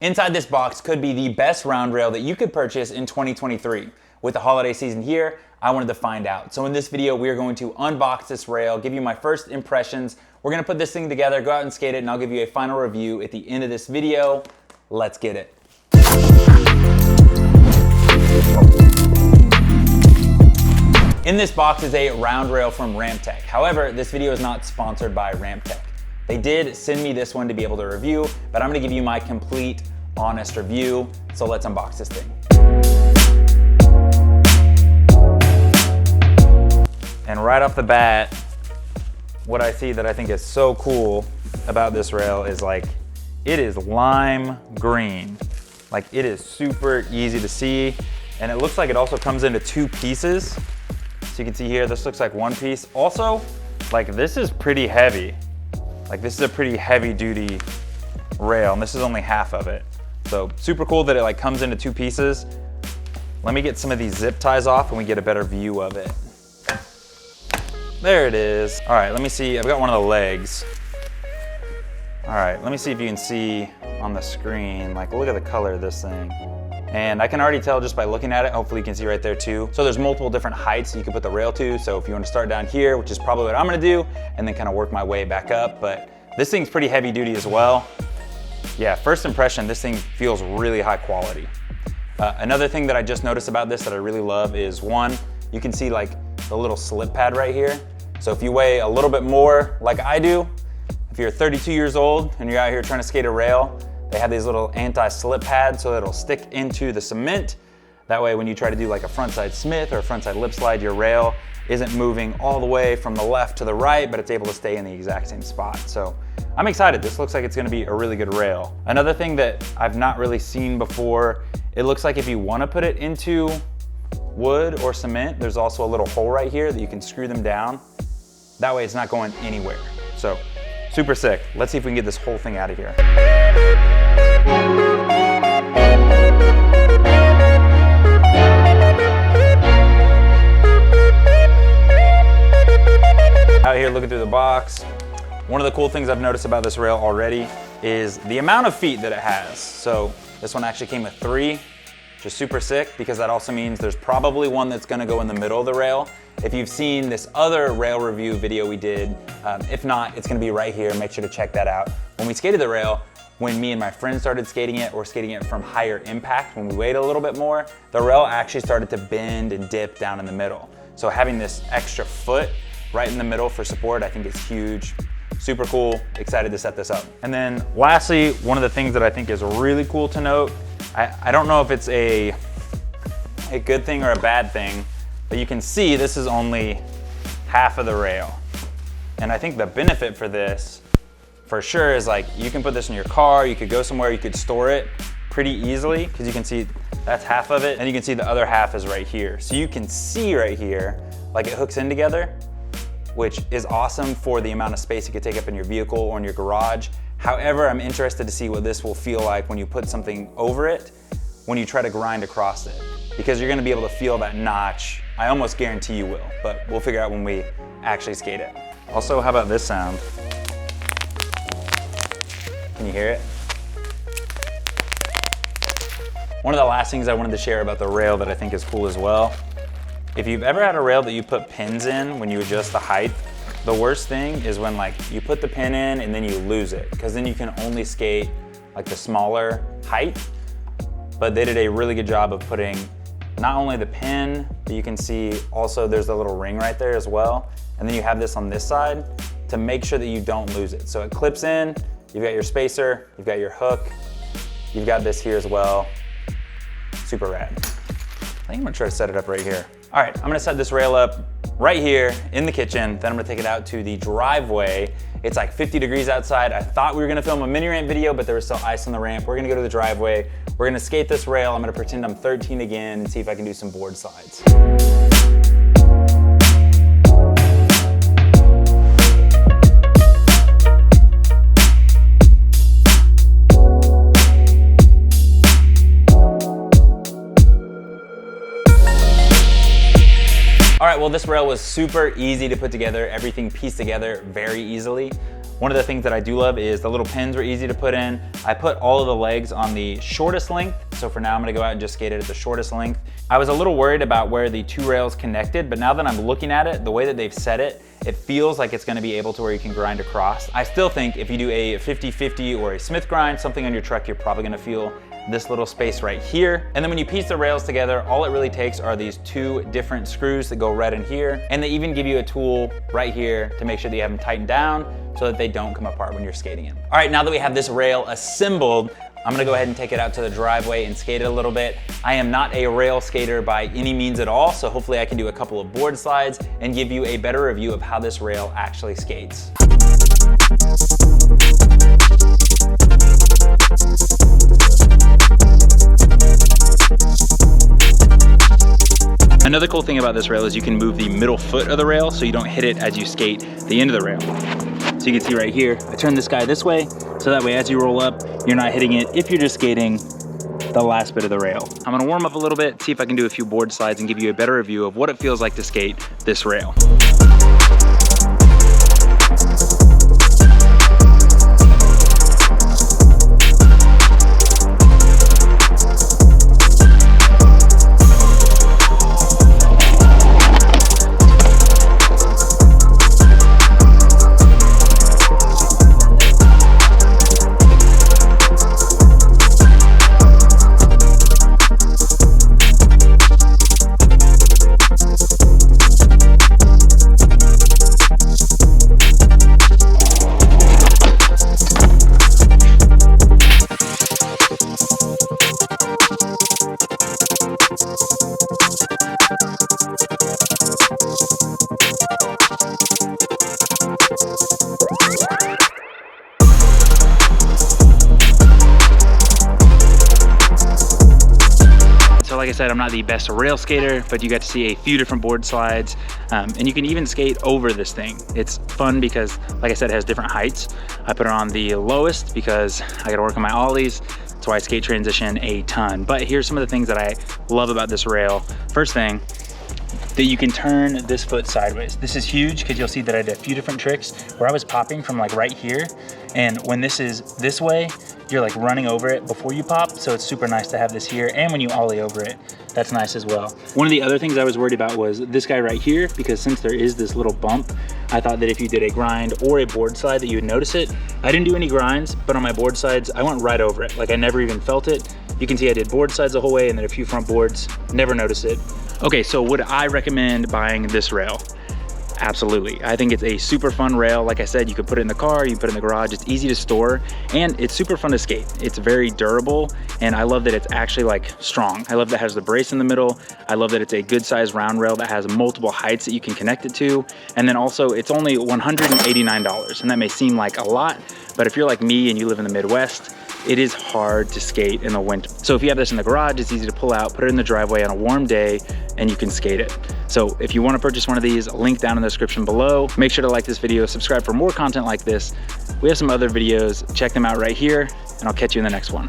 Inside this box could be the best round rail that you could purchase in 2023. With the holiday season here, I wanted to find out. So in this video, we are going to unbox this rail, give you my first impressions. We're gonna put this thing together, go out and skate it, and I'll give you a final review at the end of this video. Let's get it. In this box is a round rail from Ramtech. However, this video is not sponsored by Ramtech. They did send me this one to be able to review, but I'm gonna give you my complete, honest review. So let's unbox this thing. And right off the bat, what I see that I think is so cool about this rail is like, it is lime green. Like it is super easy to see. And it looks like it also comes into two pieces. So you can see here, this looks like one piece. Also, like this is pretty heavy. Like this is a pretty heavy duty rail and this is only half of it. So super cool that it like comes into two pieces. Let me get some of these zip ties off and we get a better view of it. There it is. All right, let me see, I've got one of the legs. All right, let me see if you can see on the screen, like look at the color of this thing. And I can already tell just by looking at it, hopefully you can see right there too. So there's multiple different heights you can put the rail to. So if you want to start down here, which is probably what I'm gonna do, and then kind of work my way back up. But this thing's pretty heavy duty as well. Yeah, first impression, this thing feels really high quality. Another thing that I just noticed about this that I really love is one, you can see like the little slip pad right here. So if you weigh a little bit more like I do, if you're 32 years old and you're out here trying to skate a rail, they have these little anti-slip pads so that it'll stick into the cement. That way when you try to do like a frontside Smith or a frontside lip slide, your rail isn't moving all the way from the left to the right, but it's able to stay in the exact same spot. So I'm excited. This looks like it's gonna be a really good rail. Another thing that I've not really seen before, it looks like if you wanna put it into wood or cement, there's also a little hole right here that you can screw them down. That way it's not going anywhere. So super sick. Let's see if we can get this whole thing out of here. Out here looking through the box. One of the cool things I've noticed about this rail already is the amount of feet that it has. So this one actually came with 3, which is super sick because that also means there's probably one that's gonna go in the middle of the rail. If you've seen this other rail review video we did, if not, it's gonna be right here. Make sure to check that out. When we skated the rail, when me and my friend started skating it or skating it from higher impact, when we weighed a little bit more, the rail actually started to bend and dip down in the middle. So having this extra foot right in the middle for support, I think is huge. Super cool, excited to set this up. And then lastly, one of the things that I think is really cool to note, I don't know if it's a good thing or a bad thing, but you can see this is only half of the rail. And I think the benefit for this, for sure, is like you can put this in your car, you could go somewhere, you could store it pretty easily because you can see that's half of it and you can see the other half is right here. So you can see right here, like it hooks in together, which is awesome for the amount of space it could take up in your vehicle or in your garage. However, I'm interested to see what this will feel like when you put something over it, when you try to grind across it, because you're gonna be able to feel that notch. I almost guarantee you will, but we'll figure out when we actually skate it. Also, how about this sound? Can you hear it? One of the last things I wanted to share about the rail that I think is cool as well, if you've ever had a rail that you put pins in when you adjust the height, the worst thing is when like you put the pin in and then you lose it, because then you can only skate like the smaller height. But they did a really good job of putting not only the pin, but you can see also there's a little ring right there as well. And then you have this on this side to make sure that you don't lose it. So it clips in, you've got your spacer, you've got your hook, you've got this here as well. Super rad. I think I'm gonna try to set it up right here. All right, I'm gonna set this rail up right here in the kitchen, then I'm gonna take it out to the driveway. It's like 50 degrees outside. I thought we were gonna film a mini ramp video, but there was still ice on the ramp. We're gonna go to the driveway. We're gonna skate this rail. I'm gonna pretend I'm 13 again and see if I can do some board slides. All right, well, this rail was super easy to put together, everything pieced together very easily. One of the things that I do love is the little pins are easy to put in. I put all of the legs on the shortest length. So for now, I'm gonna go out and just skate it at the shortest length. I was a little worried about where the two rails connected, but now that I'm looking at it, the way that they've set it, it feels like it's gonna be able to where you can grind across. I still think if you do a 50-50 or a Smith grind, something on your truck, you're probably gonna feel this little space right here. And then when you piece the rails together, all it really takes are these two different screws that go right in here. And they even give you a tool right here to make sure that you have them tightened down so that they don't come apart when you're skating in. All right, now that we have this rail assembled, I'm gonna go ahead and take it out to the driveway and skate it a little bit. I am not a rail skater by any means at all, so hopefully I can do a couple of board slides and give you a better review of how this rail actually skates. Another cool thing about this rail is you can move the middle foot of the rail so you don't hit it as you skate the end of the rail. So you can see right here, I turn this guy this way, so that way as you roll up, you're not hitting it if you're just skating the last bit of the rail. I'm gonna warm up a little bit, see if I can do a few board slides and give you a better review of what it feels like to skate this rail. Like I said, I'm not the best rail skater, but you got to see a few different board slides, and you can even skate over this thing. It's fun because, like I said, it has different heights. I put it on the lowest because I gotta work on my ollies. That's why I skate transition a ton. But here's some of the things that I love about this rail. First thing, that you can turn this foot sideways. This is huge because you'll see that I did a few different tricks where I was popping from like right here. And when this is this way, you're like running over it before you pop. So it's super nice to have this here. And when you ollie over it, that's nice as well. One of the other things I was worried about was this guy right here, because since there is this little bump, I thought that if you did a grind or a board slide that you would notice it. I didn't do any grinds, but on my board slides, I went right over it. Like I never even felt it. You can see I did board slides the whole way and then a few front boards, never noticed it. Okay, so would I recommend buying this rail? Absolutely. I think it's a super fun rail. Like I said, you could put it in the car, you can put it in the garage. It's easy to store and it's super fun to skate. It's very durable and I love that it's actually like strong. I love that it has the brace in the middle. I love that it's a good size round rail that has multiple heights that you can connect it to. And then also it's only $189 and that may seem like a lot, but if you're like me and you live in the Midwest, it is hard to skate in the winter. So if you have this in the garage, it's easy to pull out, put it in the driveway on a warm day, and you can skate it. So if you want to purchase one of these, link down in the description below. Make sure to like this video, subscribe for more content like this. We have some other videos, check them out right here, and I'll catch you in the next one.